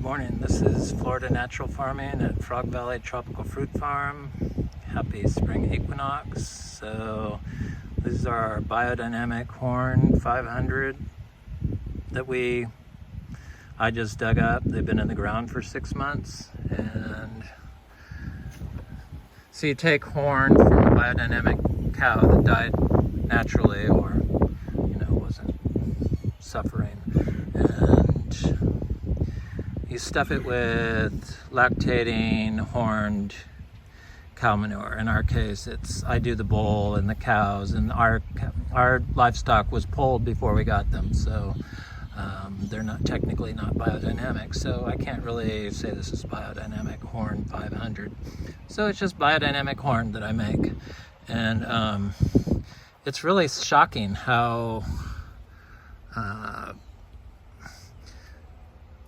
morning. This is Florida Natural Farming at Frog Valley Tropical Fruit Farm. Happy spring equinox. So these are our Biodynamic Horn 500 that I just dug up. They've been in the ground for 6 months. And so you take horn from a biodynamic cow that died naturally or wasn't suffering, and you stuff it with lactating horned cow manure. In our case, I do the bull and the cows, and our livestock was polled before we got them, so they're technically not biodynamic. So I can't really say this is Biodynamic Horn 500. So it's just biodynamic horn that I make, and it's really shocking how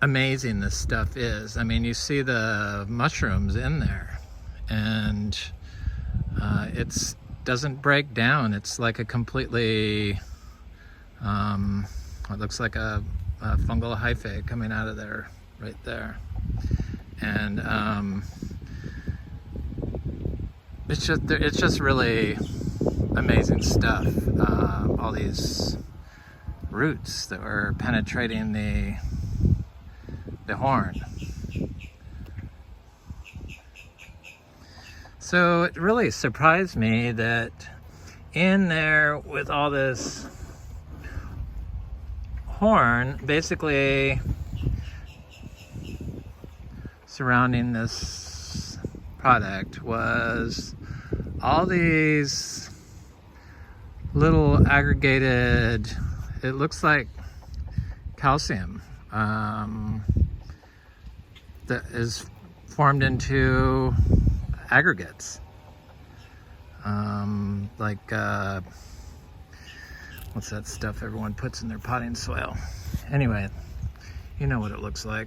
amazing this stuff is. I mean, you see the mushrooms in there, and it doesn't break down. It's like a completely, it looks like a fungal hyphae coming out of there, right there. And it's just really amazing stuff. All these roots that were penetrating the horn. So it really surprised me that in there with all this horn, basically surrounding this product, was all these little aggregated, it looks like calcium, that is formed into aggregates, what's that stuff everyone puts in their potting soil? Anyway, you know what it looks like,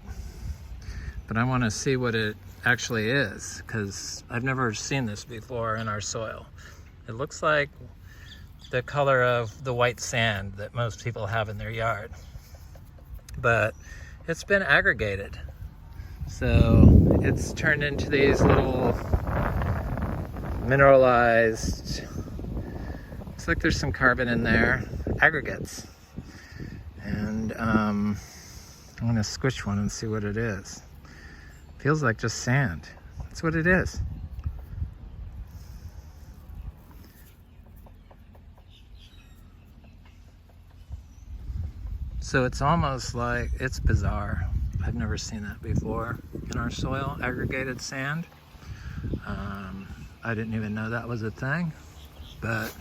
but I want to see what it actually is, because I've never seen this before in our soil. It looks like the color of the white sand that most people have in their yard, but it's been aggregated. So it's turned into these little mineralized, looks like there's some carbon in there, aggregates. And I'm gonna squish one and see what it is. Feels like just sand. That's what it is. So it's almost like, it's bizarre. I've never seen that before in our soil, aggregated sand. I didn't even know that was a thing, but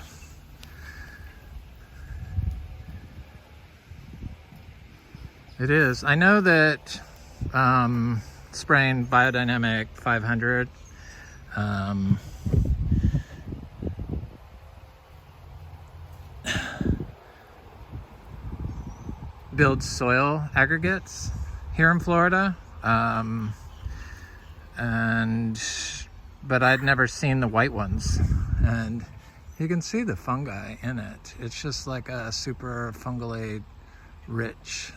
it is. I know that spraying Biodynamic 500 builds soil aggregates here in Florida, but I'd never seen the white ones, and you can see the fungi in it. It's just like a super fungally rich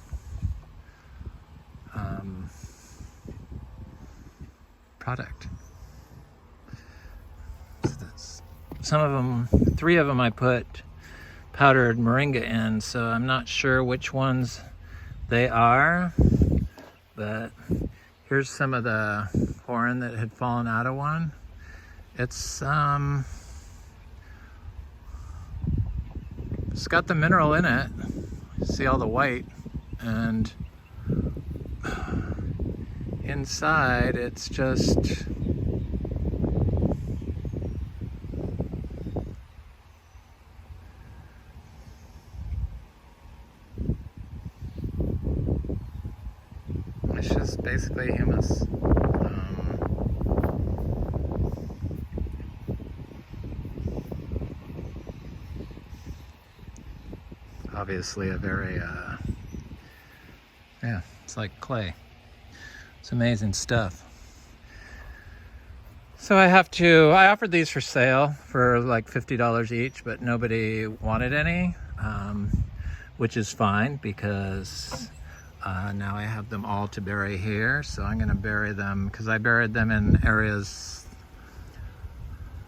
product. Some of them, 3 of them I put powdered moringa in, so I'm not sure which ones they are, but here's some of the horn that had fallen out of one. It's got the mineral in it. See all the white, and inside it's just basically humus. Obviously a very, yeah, it's like clay. It's amazing stuff. So I offered these for sale for like $50 each, but nobody wanted any, which is fine, because Now I have them all to bury here, so I'm going to bury them because I buried them in areas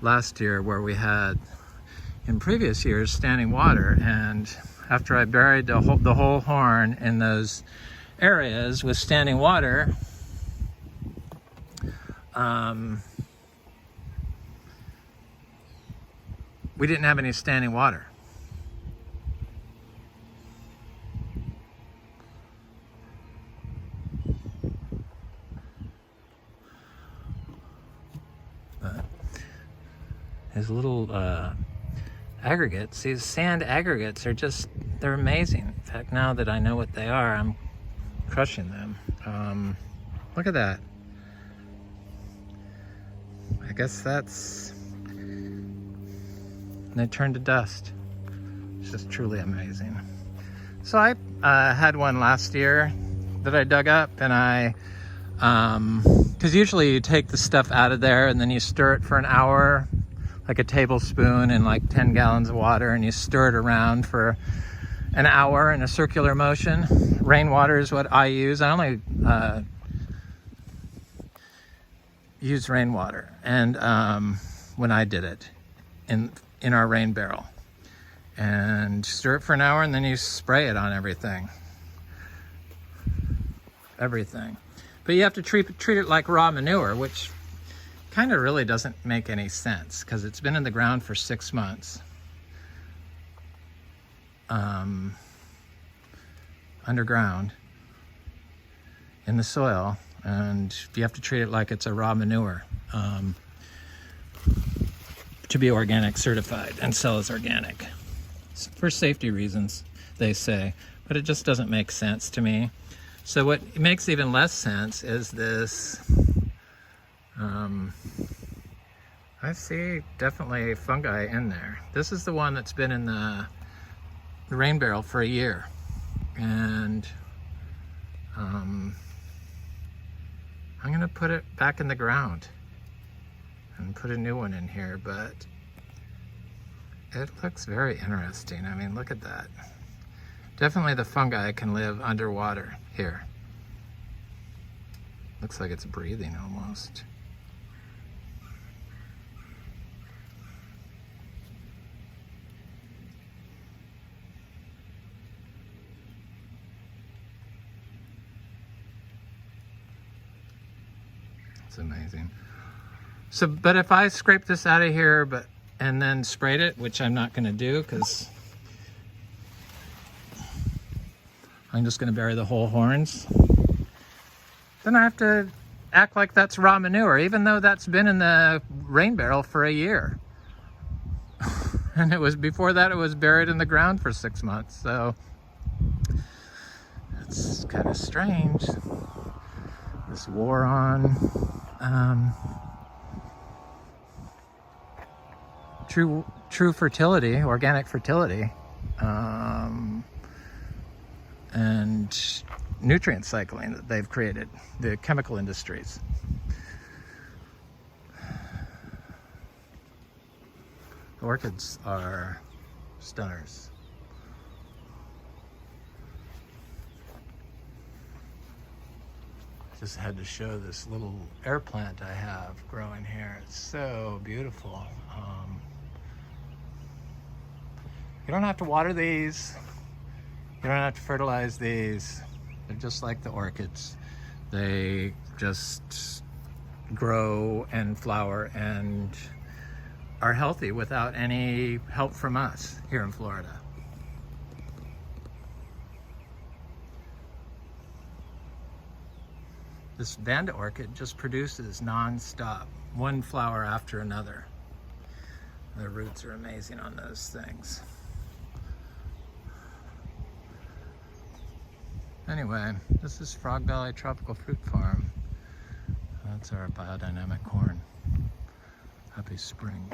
last year where we had, in previous years, standing water. And after I buried the whole horn in those areas with standing water, we didn't have any standing water. But his little aggregates, these sand aggregates are just, they're amazing. In fact, now that I know what they are, I'm crushing them. Look at that. I guess that's, they turn to dust. It's just truly amazing. So I had one last year that I dug up, and I, because usually you take the stuff out of there and then you stir it for an hour, like a tablespoon in like 10 gallons of water, and you stir it around for an hour in a circular motion. Rainwater is what I use. I only use rainwater, and when I did it in our rain barrel, and stir it for an hour, and then you spray it on everything. But you have to treat it like raw manure, which kind of really doesn't make any sense because it's been in the ground for 6 months. Underground in the soil, and you have to treat it like it's a raw manure to be organic certified and sell as organic for safety reasons, they say, but it just doesn't make sense to me. So what makes even less sense is this. I see definitely fungi in there. This is the one that's been in the rain barrel for a year, and I'm gonna put it back in the ground and put a new one in here, but it looks very interesting. I mean, look at that. Definitely the fungi can live underwater here. Looks like it's breathing almost. It's amazing. So, but if I scrape this out of here, and then sprayed it, which I'm not going to do because I'm just going to bury the whole horns, then I have to act like that's raw manure, even though that's been in the rain barrel for a year. And it was, before that, it was buried in the ground for 6 months. So it's kind of strange, this war on true fertility, organic fertility, and nutrient cycling that they've created, the chemical industries. Orchids are stunners. Just had to show this little air plant I have growing here. It's so beautiful. You don't have to water these. You don't have to fertilize these. They're just like the orchids. They just grow and flower and are healthy without any help from us here in Florida. This Vanda orchid just produces non-stop, one flower after another. The roots are amazing on those things. Anyway, this is Frog Valley Tropical Fruit Farm. That's our biodynamic corn. Happy spring.